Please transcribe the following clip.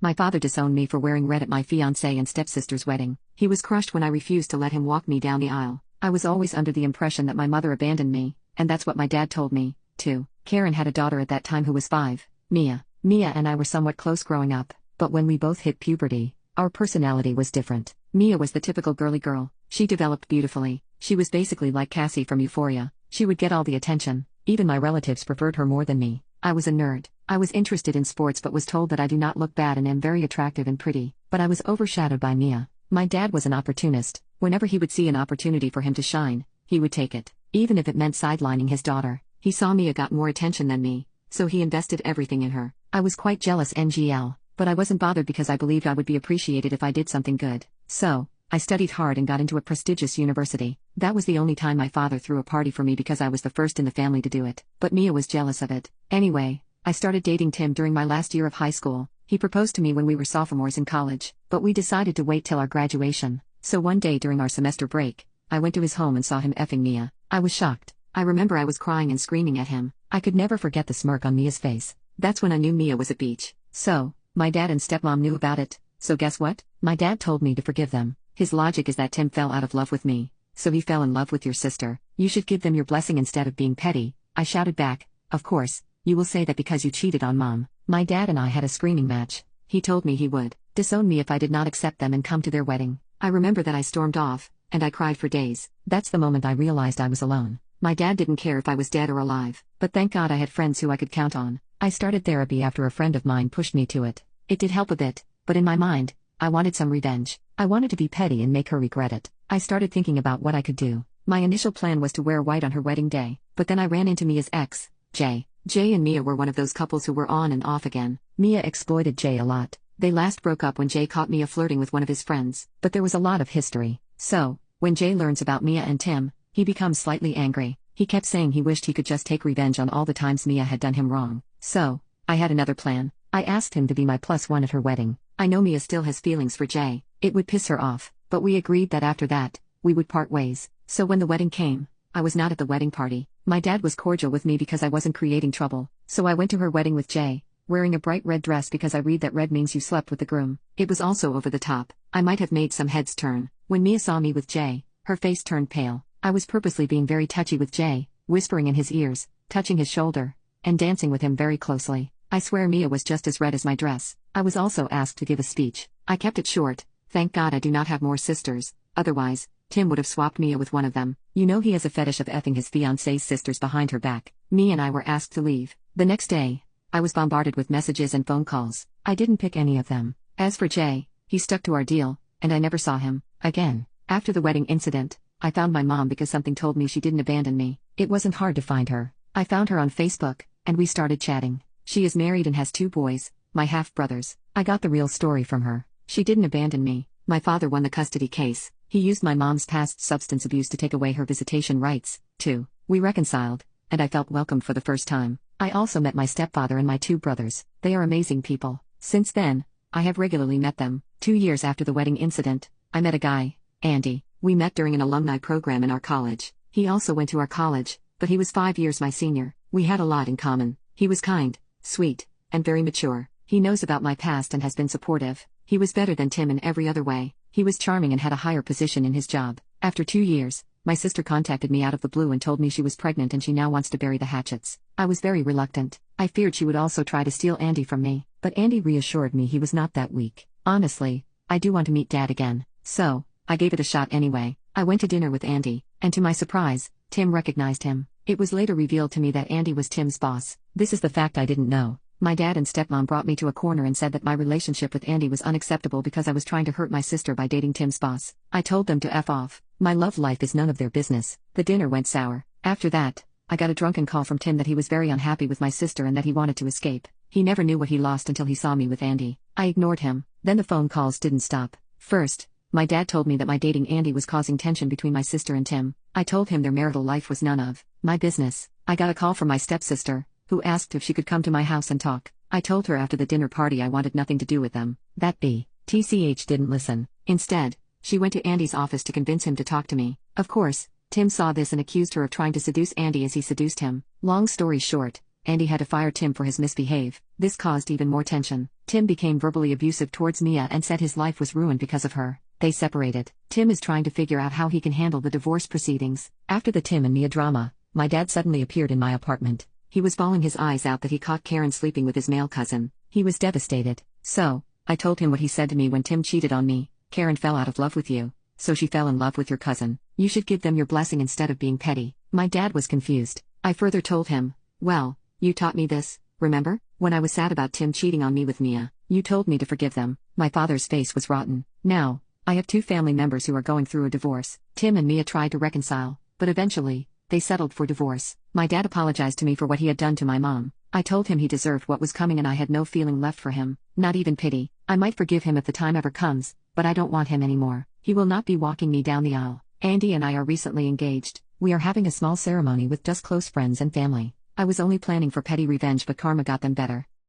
My father disowned me for wearing red at my fiance and stepsister's wedding. He was crushed when I refused to let him walk me down the aisle. I was always under the impression that my mother abandoned me, and that's what my dad told me, too. Karen had a daughter at that time who was 5, Mia. Mia and I were somewhat close growing up, but when we both hit puberty, our personality was different. Mia was the typical girly girl. She developed beautifully. She was basically like Cassie from Euphoria. She would get all the attention. Even my relatives preferred her more than me. I was a nerd. I was interested in sports but was told that I do not look bad and am very attractive and pretty, but I was overshadowed by Mia. My dad was an opportunist. Whenever he would see an opportunity for him to shine, he would take it, even if it meant sidelining his daughter. He saw Mia got more attention than me, so he invested everything in her. I was quite jealous NGL, but I wasn't bothered because I believed I would be appreciated if I did something good. So, I studied hard and got into a prestigious university. That was the only time my father threw a party for me because I was the first in the family to do it, but Mia was jealous of it. Anyway, I started dating Tim during my last year of high school. He proposed to me when we were sophomores in college, but we decided to wait till our graduation. So one day during our semester break, I went to his home and saw him effing Mia. I was shocked. I remember I was crying and screaming at him. I could never forget the smirk on Mia's face. That's when I knew Mia was a beach. So, my dad and stepmom knew about it, so guess what? My dad told me to forgive them. His logic is that Tim fell out of love with me, so he fell in love with your sister. You should give them your blessing instead of being petty. I shouted back, of course, you will say that because you cheated on mom. My dad and I had a screaming match. He told me he would disown me if I did not accept them and come to their wedding. I remember that I stormed off, and I cried for days. That's the moment I realized I was alone. My dad didn't care if I was dead or alive, but thank God I had friends who I could count on. I started therapy after a friend of mine pushed me to it. It did help a bit, but in my mind, I wanted some revenge. I wanted to be petty and make her regret it. I started thinking about what I could do. My initial plan was to wear white on her wedding day, but then I ran into Mia's ex, Jay. Jay and Mia were one of those couples who were on and off again. Mia exploited Jay a lot. They last broke up when Jay caught Mia flirting with one of his friends, but there was a lot of history. So, when Jay learns about Mia and Tim, he becomes slightly angry. He kept saying he wished he could just take revenge on all the times Mia had done him wrong. So, I had another plan. I asked him to be my +1 at her wedding. I know Mia still has feelings for Jay. It would piss her off, but we agreed that after that, we would part ways. So when the wedding came, I was not at the wedding party. My dad was cordial with me because I wasn't creating trouble. So I went to her wedding with Jay, wearing a bright red dress because I read that red means you slept with the groom. It was also over the top. I might have made some heads turn. When Mia saw me with Jay, her face turned pale. I was purposely being very touchy with Jay, whispering in his ears, touching his shoulder, and dancing with him very closely. I swear Mia was just as red as my dress. I was also asked to give a speech. I kept it short. Thank God I do not have more sisters, otherwise, Tim would have swapped Mia with one of them. You know he has a fetish of effing his fiance's sisters behind her back. Mia and I were asked to leave. The next day, I was bombarded with messages and phone calls. I didn't pick any of them. As for Jay, he stuck to our deal, and I never saw him again. After the wedding incident, I found my mom because something told me she didn't abandon me. It wasn't hard to find her. I found her on Facebook, and we started chatting. She is married and has 2 boys, my half-brothers. I got the real story from her. She didn't abandon me. My father won the custody case. He used my mom's past substance abuse to take away her visitation rights, too. We reconciled, and I felt welcomed for the first time. I also met my stepfather and my 2 brothers. They are amazing people. Since then, I have regularly met them. 2 years after the wedding incident, I met a guy, Andy. We met during an alumni program in our college. He also went to our college, but he was 5 years my senior. We had a lot in common. He was kind, sweet, and very mature. He knows about my past and has been supportive. He was better than Tim in every other way. He was charming and had a higher position in his job. After 2 years, my sister contacted me out of the blue and told me she was pregnant and she now wants to bury the hatchets. I was very reluctant. I feared she would also try to steal Andy from me, but Andy reassured me he was not that weak. Honestly, I do want to meet Dad again. So, I gave it a shot anyway. I went to dinner with Andy, and to my surprise, Tim recognized him. It was later revealed to me that Andy was Tim's boss. This is the fact I didn't know. My dad and stepmom brought me to a corner and said that my relationship with Andy was unacceptable because I was trying to hurt my sister by dating Tim's boss. I told them to F off. My love life is none of their business. The dinner went sour. After that, I got a drunken call from Tim that he was very unhappy with my sister and that he wanted to escape. He never knew what he lost until he saw me with Andy. I ignored him. Then the phone calls didn't stop. First, my dad told me that my dating Andy was causing tension between my sister and Tim. I told him their marital life was none of my business. I got a call from my stepsister, who asked if she could come to my house and talk. I told her after the dinner party I wanted nothing to do with them. That TCH didn't listen. Instead, she went to Andy's office to convince him to talk to me. Of course, Tim saw this and accused her of trying to seduce Andy as he seduced him. Long story short, Andy had to fire Tim for his misbehave. This caused even more tension. Tim became verbally abusive towards Mia and said his life was ruined because of her. They separated. Tim is trying to figure out how he can handle the divorce proceedings. After the Tim and Mia drama, my dad suddenly appeared in my apartment. He was bawling his eyes out that he caught Karen sleeping with his male cousin. He was devastated. So, I told him what he said to me when Tim cheated on me. Karen fell out of love with you, so she fell in love with your cousin. You should give them your blessing instead of being petty. My dad was confused. I further told him, well, you taught me this, remember? When I was sad about Tim cheating on me with Mia, you told me to forgive them. My father's face was rotten. Now, I have 2 family members who are going through a divorce. Tim and Mia tried to reconcile, but eventually, they settled for divorce. My dad apologized to me for what he had done to my mom. I told him he deserved what was coming and I had no feeling left for him, not even pity. I might forgive him if the time ever comes, but I don't want him anymore. He will not be walking me down the aisle. Andy and I are recently engaged. We are having a small ceremony with just close friends and family. I was only planning for petty revenge, but karma got them better.